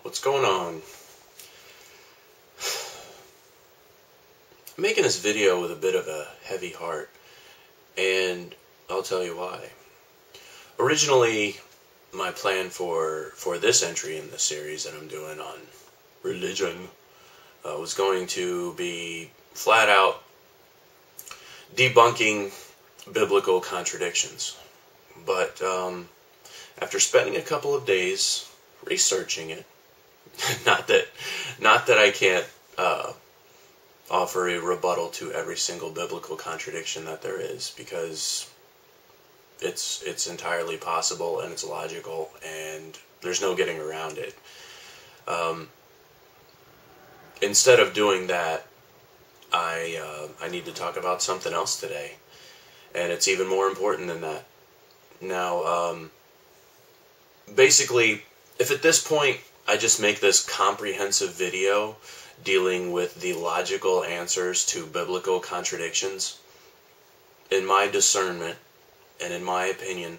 What's going on? I'm making this video with a bit of a heavy heart, and I'll tell you why. Originally, my plan for this entry in the series that I'm doing on religion was going to be flat out debunking biblical contradictions. But after spending a couple of days researching it, not that I can't offer a rebuttal to every single biblical contradiction that there is, because it's entirely possible and it's logical and there's no getting around it. Instead of doing that, I need to talk about something else today, and it's even more important than that. Now, basically, if at this point I just make this comprehensive video dealing with the logical answers to biblical contradictions, in my discernment and in my opinion,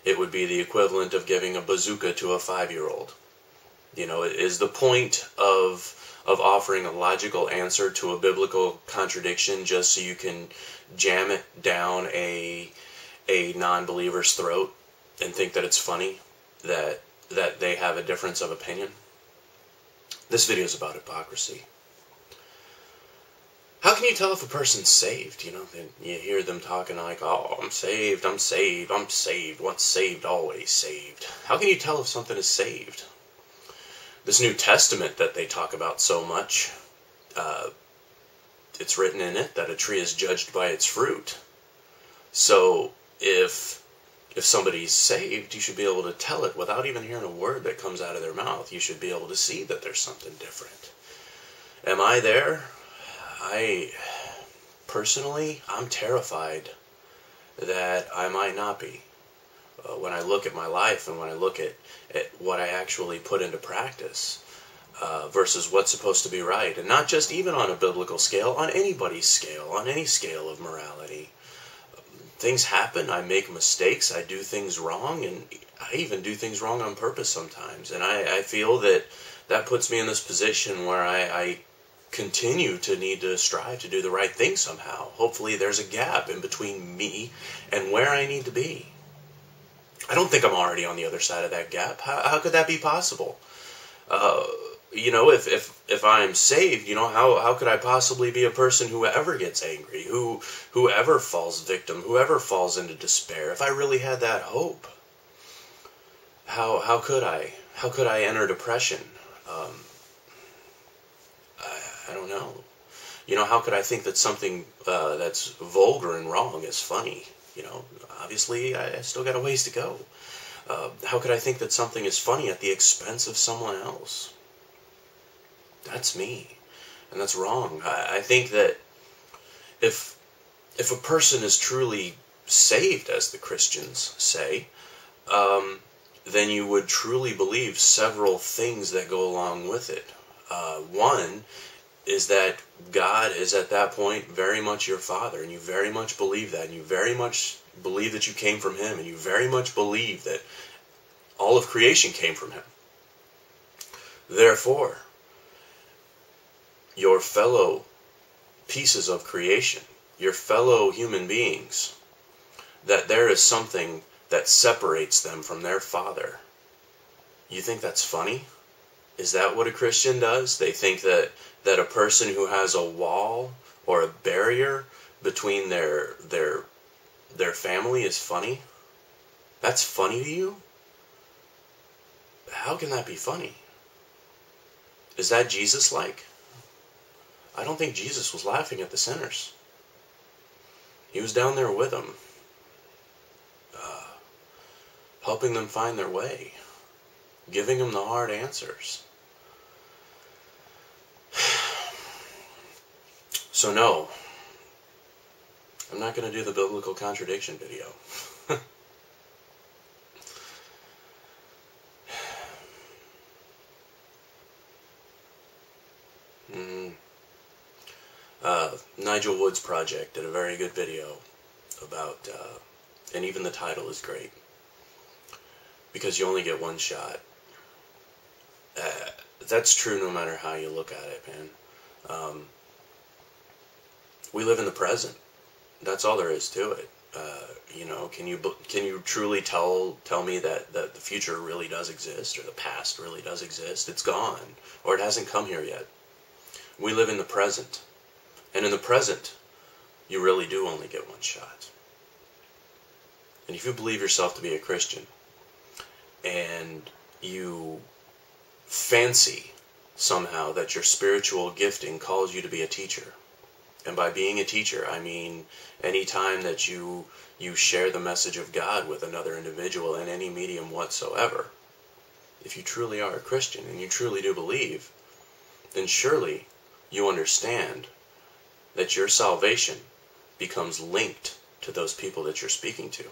it would be the equivalent of giving a bazooka to a 5-year-old. You know, is the point of offering a logical answer to a biblical contradiction just so you can jam it down a non-believer's throat and think that it's funny that they have a difference of opinion? This video is about hypocrisy. How can you tell if a person's saved? You know, you hear them talking like, oh, I'm saved, I'm saved, I'm saved. Once saved, always saved. How can you tell if something is saved? This New Testament that they talk about so much, it's written in it that a tree is judged by its fruit. So if somebody's saved, you should be able to tell it without even hearing a word that comes out of their mouth. You should be able to see that there's something different. Am I there? Personally, I'm terrified that I might not be. When I look at my life and when I look at what I actually put into practice versus what's supposed to be right. And not just even on a biblical scale, on anybody's scale, on any scale of morality. Things happen, I make mistakes, I do things wrong, and I even do things wrong on purpose sometimes. And I feel that puts me in this position where I continue to need to strive to do the right thing somehow. Hopefully there's a gap in between me and where I need to be. I don't think I'm already on the other side of that gap. How could that be possible? You know, if I'm saved, you know, how could I possibly be a person who ever gets angry, who ever falls victim, who ever falls into despair? If I really had that hope, how could I? How could I enter depression? I don't know. You know, how could I think that something that's vulgar and wrong is funny? You know, obviously I still got a ways to go. How could I think that something is funny at the expense of someone else? That's me, and that's wrong. I think that if a person is truly saved, as the Christians say, then you would truly believe several things that go along with it. One is that God is at that point very much your Father, and you very much believe that, and you very much believe that you came from Him, and you very much believe that all of creation came from Him. Therefore, your fellow pieces of creation, your fellow human beings, that there is something that separates them from their Father. You think that's funny? Is that what a Christian does? They think that a person who has a wall or a barrier between their family is funny? That's funny to you? How can that be funny? Is that Jesus-like? I don't think Jesus was laughing at the sinners. He was down there with them, helping them find their way, giving them the hard answers. So no, I'm not going to do the biblical contradiction video. Nigel Wood's Project did a very good video about, and even the title is great, because you only get one shot. that's true no matter how you look at it, man. We live in the present. That's all there is to it. Can you truly tell me that the future really does exist, or the past really does exist? It's gone, or it hasn't come here yet. We live in the present, and in the present, you really do only get one shot. And if you believe yourself to be a Christian, and you fancy somehow that your spiritual gifting calls you to be a teacher, and by being a teacher, I mean any time that you share the message of God with another individual in any medium whatsoever, if you truly are a Christian and you truly do believe, then surely you understand that your salvation becomes linked to those people that you're speaking to.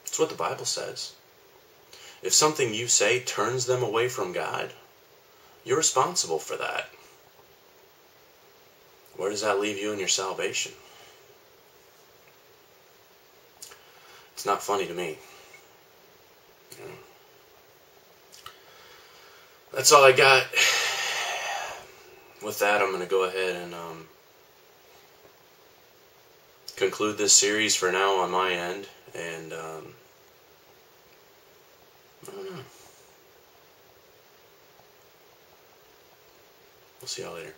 That's what the Bible says. If something you say turns them away from God, you're responsible for that. Where does that leave you in your salvation? It's not funny to me. That's all I got. With that, I'm going to go ahead and conclude this series for now on my end. And I don't know. We'll see y'all later.